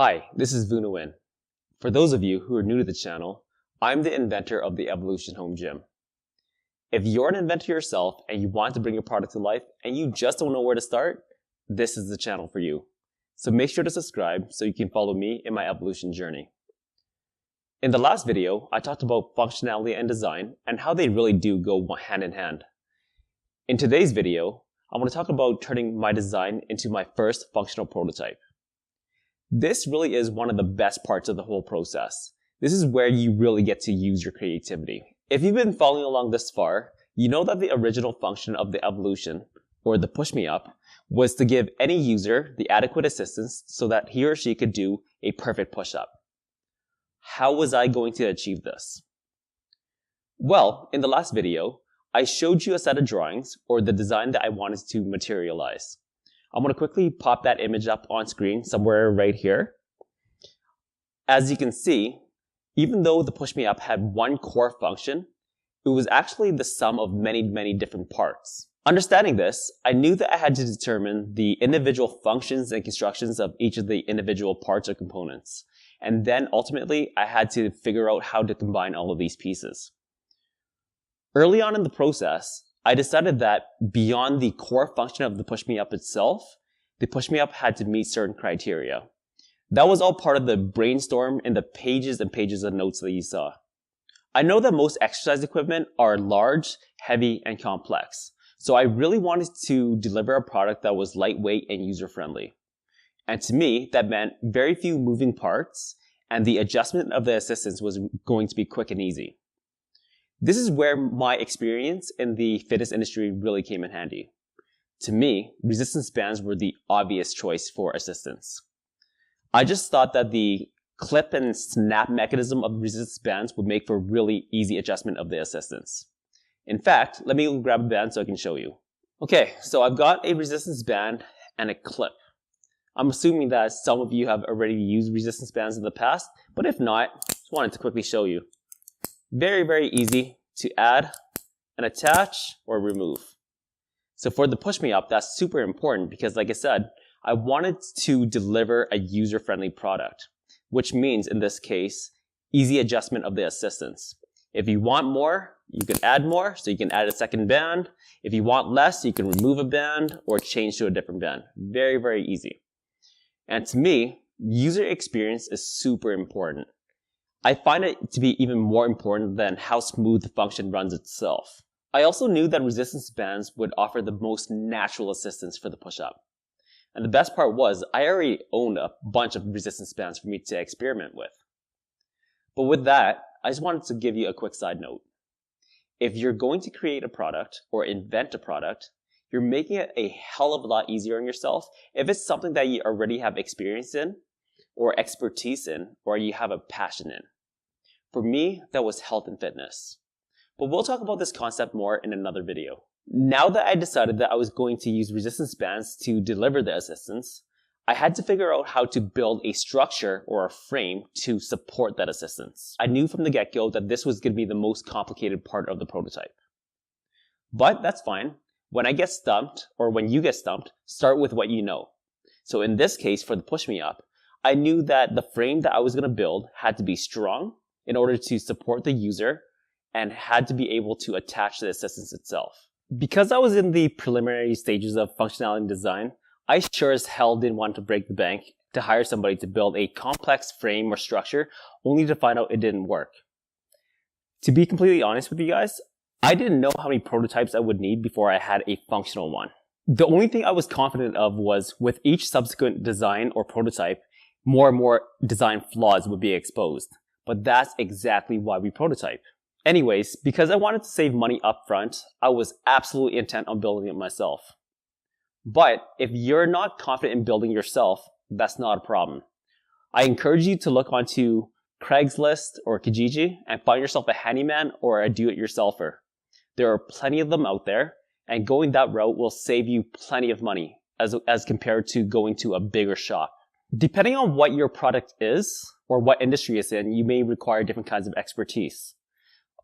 Hi, this is Vunuin. For those of you who are new to the channel, I'm the inventor of the Evolution Home Gym. If you're an inventor yourself and you want to bring your product to life and you just don't know where to start, this is the channel for you. So make sure to subscribe so you can follow me in my evolution journey. In the last video, I talked about functionality and design and how they really do go hand in hand. In today's video, I want to talk about turning my design into my first functional prototype. This really is one of the best parts of the whole process. This is where you really get to use your creativity. If you've been following along this far, you know that the original function of the evolution, or the push me up, was to give any user the adequate assistance so that he or she could do a perfect push up. How was I going to achieve this? Well, in the last video, I showed you a set of drawings, or the design that I wanted to materialize. I'm going to quickly pop that image up on screen somewhere right here. As you can see, even though the push me up had one core function, it was actually the sum of many different parts. Understanding this, I knew that I had to determine the individual functions and constructions of each of the individual parts or components. And then ultimately, I had to figure out how to combine all of these pieces. Early on in the process, I decided that beyond the core function of the push me up itself, the push me up had to meet certain criteria. That was all part of the brainstorm in the pages and pages of notes that you saw. I know that most exercise equipment are large, heavy, and complex, so I really wanted to deliver a product that was lightweight and user-friendly. And to me, that meant very few moving parts, and the adjustment of the assistance was going to be quick and easy. This is where my experience in the fitness industry really came in handy. To me, resistance bands were the obvious choice for assistance. I just thought that the clip and snap mechanism of resistance bands would make for really easy adjustment of the assistance. In fact, let me go grab a band so I can show you. Okay, so I've got a resistance band and a clip. I'm assuming that some of you have already used resistance bands in the past, but if not, just wanted to quickly show you. Very easy to add and attach or remove. So for the push me up, that's super important because like I said, I wanted to deliver a user-friendly product, which means in this case, easy adjustment of the assistance. If you want more, you can add more, so you can add a second band. If you want less, you can remove a band or change to a different band. Very easy. And to me, user experience is super important. I find it to be even more important than how smooth the function runs itself. I also knew that resistance bands would offer the most natural assistance for the push-up. And the best part was, I already owned a bunch of resistance bands for me to experiment with. But with that, I just wanted to give you a quick side note. If you're going to create a product or invent a product, you're making it a hell of a lot easier on yourself if it's something that you already have experience in, or expertise in, or you have a passion in. For me, that was health and fitness. But we'll talk about this concept more in another video. Now that I decided that I was going to use resistance bands to deliver the assistance, I had to figure out how to build a structure or a frame to support that assistance. I knew from the get-go that this was going to be the most complicated part of the prototype. But that's fine. When I get stumped, or when you get stumped, start with what you know. So in this case, for the push me up, I knew that the frame that I was going to build had to be strong in order to support the user and had to be able to attach the assistance itself. Because I was in the preliminary stages of functionality and design, I sure as hell didn't want to break the bank to hire somebody to build a complex frame or structure only to find out it didn't work. To be completely honest with you guys, I didn't know how many prototypes I would need before I had a functional one. The only thing I was confident of was with each subsequent design or prototype, more and more design flaws would be exposed. But that's exactly why we prototype. Anyways, because I wanted to save money up front, I was absolutely intent on building it myself. But if you're not confident in building yourself, that's not a problem. I encourage you to look onto Craigslist or Kijiji and find yourself a handyman or a do-it-yourselfer. There are plenty of them out there, and going that route will save you plenty of money as compared to going to a bigger shop. Depending on what your product is or what industry it's in, you may require different kinds of expertise.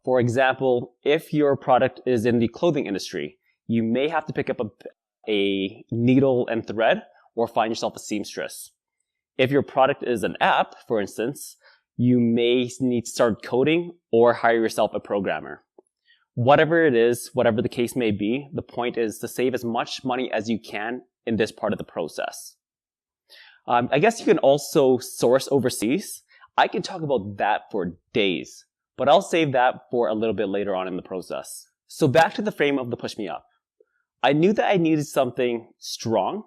For example, if your product is in the clothing industry, you may have to pick up a needle and thread or find yourself a seamstress. If your product is an app, for instance, you may need to start coding or hire yourself a programmer. Whatever it is, whatever the case may be, the point is to save as much money as you can in this part of the process. I guess you can also source overseas. I can talk about that for days, but I'll save that for a little bit later on in the process. So back to the frame of the Push Me Up. I knew that I needed something strong,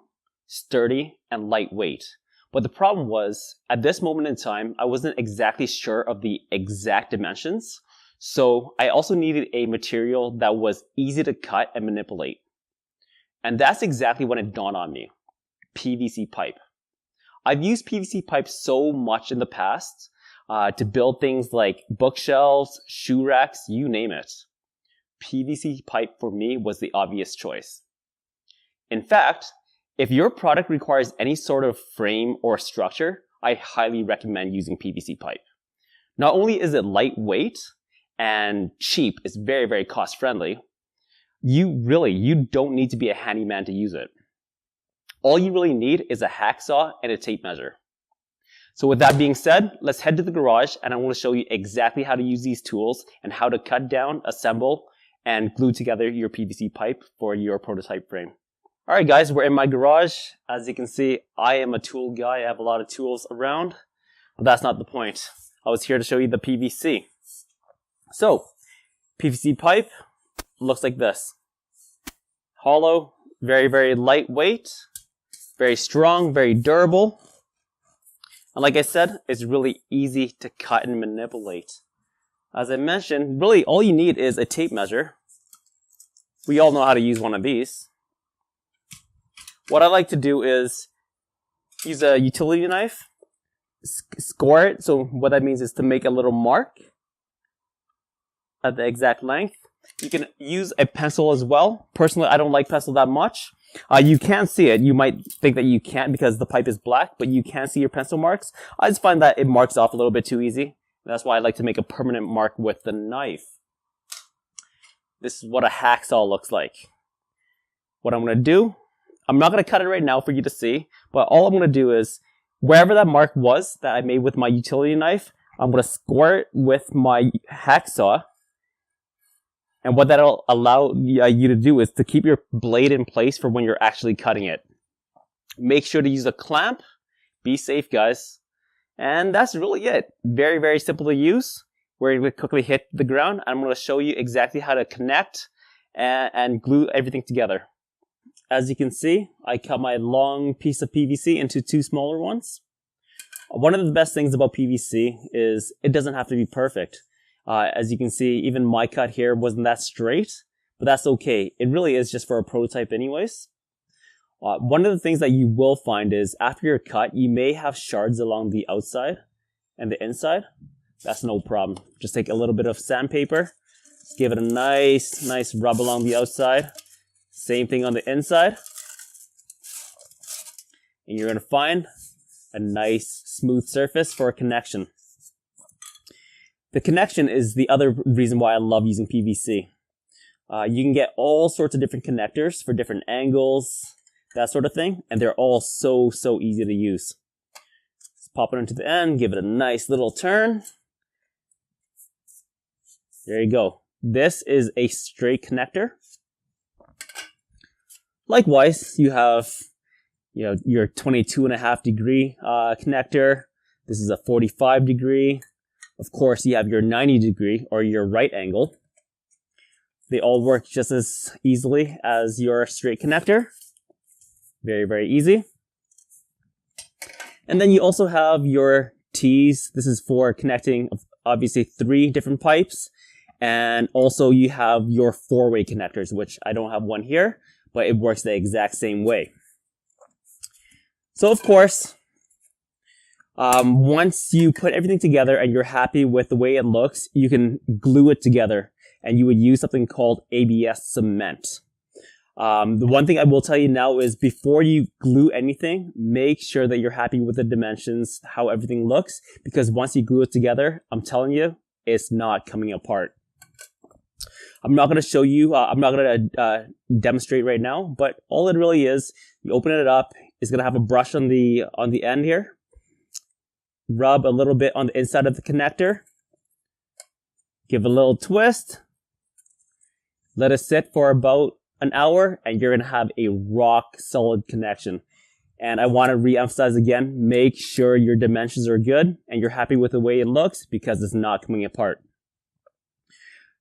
sturdy, and lightweight. But the problem was, at this moment in time, I wasn't exactly sure of the exact dimensions. So I also needed a material that was easy to cut and manipulate. And that's exactly when it dawned on me. PVC pipe. I've used PVC pipe so much in the past to build things like bookshelves, shoe racks, you name it. PVC pipe for me was the obvious choice. In fact, if your product requires any sort of frame or structure, I highly recommend using PVC pipe. Not only is it lightweight and cheap, it's very, very cost friendly, you don't need to be a handyman to use it. All you really need is a hacksaw and a tape measure. So with that being said, let's head to the garage and I want to show you exactly how to use these tools and how to cut down, assemble, and glue together your PVC pipe for your prototype frame. Alright guys, we're in my garage. As you can see, I am a tool guy. I have a lot of tools around, but that's not the point. I was here to show you the PVC. So, PVC pipe looks like this. Hollow, very, very lightweight, very strong, very durable. And like I said, it's really easy to cut and manipulate. As I mentioned, really all you need is a tape measure. We all know how to use one of these. What I like to do is use a utility knife, score it. So what that means is to make a little mark at the exact length. You can use a pencil as well. Personally, I don't like pencil that much. You can see it. You might think that you can't because the pipe is black, but you can see your pencil marks. I just find that it marks off a little bit too easy. That's why I like to make a permanent mark with the knife. This is what a hacksaw looks like. What I'm going to do, I'm not going to cut it right now for you to see, but all I'm going to do is, wherever that mark was that I made with my utility knife, I'm going to score it with my hacksaw. And what that'll allow you to do is to keep your blade in place for when you're actually cutting it. Make sure to use a clamp. Be safe, guys. And that's really it. Very, very simple to use. We're going to quickly hit the ground. I'm going to show you exactly how to connect and glue everything together. As you can see, I cut my long piece of PVC into two smaller ones. One of the best things about PVC is it doesn't have to be perfect. As you can see, even my cut here wasn't that straight, but that's okay. It really is just for a prototype anyways. One of the things that you will find is after your cut, you may have shards along the outside and the inside. That's no problem. Just take a little bit of sandpaper, give it a nice rub along the outside. Same thing on the inside. And you're going to find a nice smooth surface for a connection. The connection is the other reason why I love using PVC. You can get all sorts of different connectors for different angles, that sort of thing, and they're all so easy to use. Just pop it into the end, give it a nice little turn. There you go. This is a straight connector. Likewise, you have your 22.5 degree connector. This is a 45 degree. Of course, you have your 90 degree or your right angle. They all work just as easily as your straight connector. Very, very easy. And then you also have your T's. This is for connecting, obviously, 3 different pipes. And also you have your 4-way connectors, which I don't have one here, but it works the exact same way. So of course, once you put everything together and you're happy with the way it looks, you can glue it together, and you would use something called ABS cement. The one thing I will tell you now is before you glue anything, make sure that you're happy with the dimensions, how everything looks, because once you glue it together, I'm telling you, it's not coming apart. I'm not going to show you, I'm not going to demonstrate right now, but all it really is, you open it up, it's going to have a brush on the end here. rub a little bit on the inside of the connector. Give a little twist. Let it sit for about an hour and you're going to have a rock solid connection. And I want to re-emphasize again, make sure your dimensions are good and you're happy with the way it looks because it's not coming apart.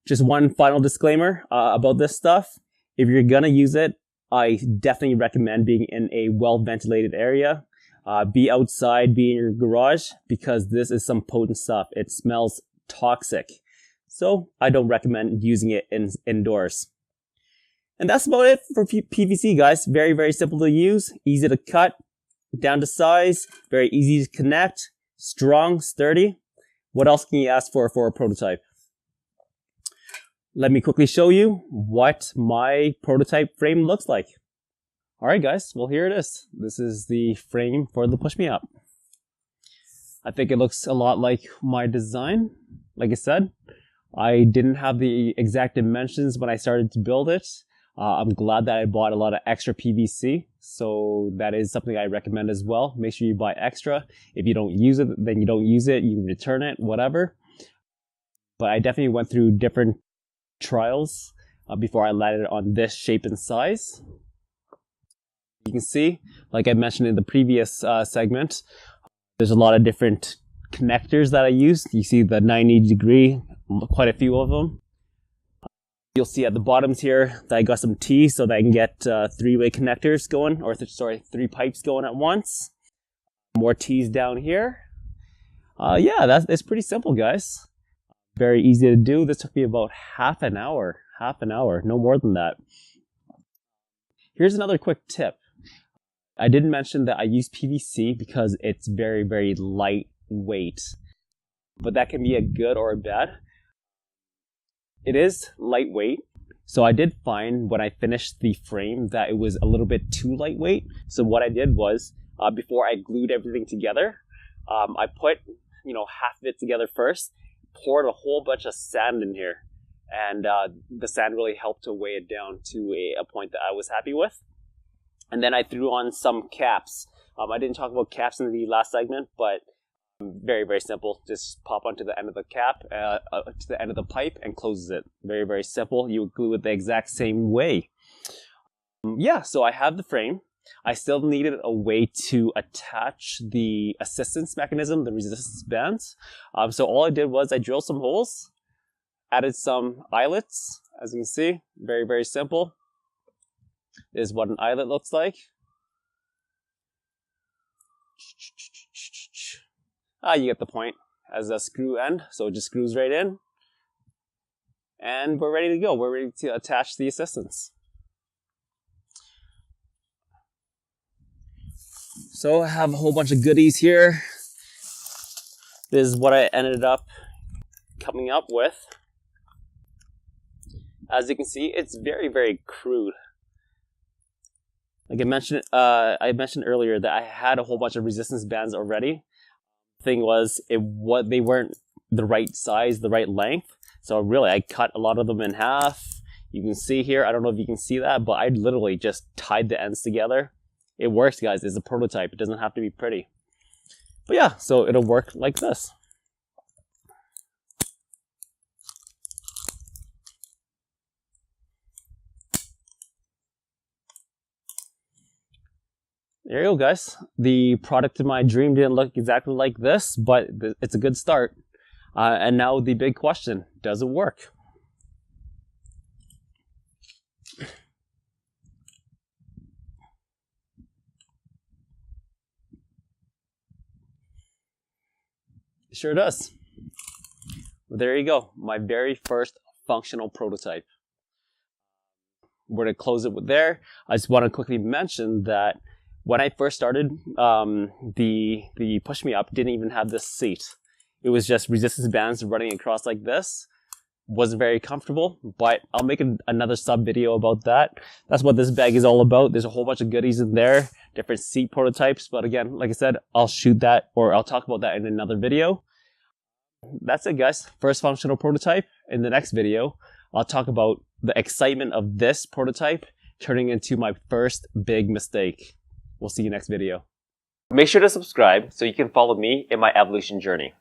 Just one final disclaimer about this stuff. If you're going to use it, I definitely recommend being in a well-ventilated area. Be outside, be in your garage, because this is some potent stuff. It smells toxic. So I don't recommend using it indoors. And that's about it for PVC, guys. Very, very simple to use, easy to cut, down to size, very easy to connect, strong, sturdy. What else can you ask for a prototype? Let me quickly show you what my prototype frame looks like. All right, guys, well, here it is. This is the frame for the Push Me Up. I think it looks a lot like my design. Like I said, I didn't have the exact dimensions when I started to build it. I'm glad that I bought a lot of extra PVC, so that is something I recommend as well. Make sure you buy extra. If you don't use it, then you don't use it. You can return it, whatever. But I definitely went through different trials before I landed on this shape and size. You can see, like I mentioned in the previous segment, there's a lot of different connectors that I used. You see the 90-degree, quite a few of them. You'll see at the bottoms here that I got some T's so that I can get three-way connectors going, or three pipes going at once. More T's down here. Yeah, it's pretty simple, guys. Very easy to do. This took me about half an hour, no more than that. Here's another quick tip. I didn't mention that I use PVC because it's very, very lightweight, but that can be a good or a bad. It is lightweight, so I did find when I finished the frame that it was a little bit too lightweight. So what I did was, before I glued everything together, I put, half of it together first, poured a whole bunch of sand in here, and the sand really helped to weigh it down to a point that I was happy with. And then I threw on some caps. I didn't talk about caps in the last segment, but very, very simple. Just pop onto the end of the cap, to the end of the pipe, and closes it. Very, very simple. You would glue it the exact same way. Yeah, so I have the frame. I still needed a way to attach the assistance mechanism, the resistance bands. So all I did was I drilled some holes, added some eyelets, as you can see. Very, very simple. This is what an eyelet looks like. You get the point. As a screw end, so it just screws right in. And we're ready to go. We're ready to attach the assistance. So I have a whole bunch of goodies here. This is what I ended up coming up with. As you can see, it's very, very crude. Like I mentioned earlier that I had a whole bunch of resistance bands already. Thing was, they weren't the right size, the right length. So really, I cut a lot of them in half. You can see here, I don't know if you can see that, but I literally just tied the ends together. It works, guys. It's a prototype. It doesn't have to be pretty. But yeah, so it'll work like this. There you go, guys. The product of my dream didn't look exactly like this, but it's a good start. And now the big question, does it work? It sure does. Well, there you go. My very first functional prototype. We're going to close it with there. I just want to quickly mention that when I first started, the Push Me Up didn't even have this seat. It was just resistance bands running across like this. Wasn't very comfortable, but I'll make another sub video about that. That's what this bag is all about. There's a whole bunch of goodies in there, different seat prototypes. But again, like I said, I'll shoot that, or I'll talk about that in another video. That's it, guys. First functional prototype. In the next video, I'll talk about the excitement of this prototype turning into my first big mistake. We'll see you next video. Make sure to subscribe so you can follow me in my evolution journey.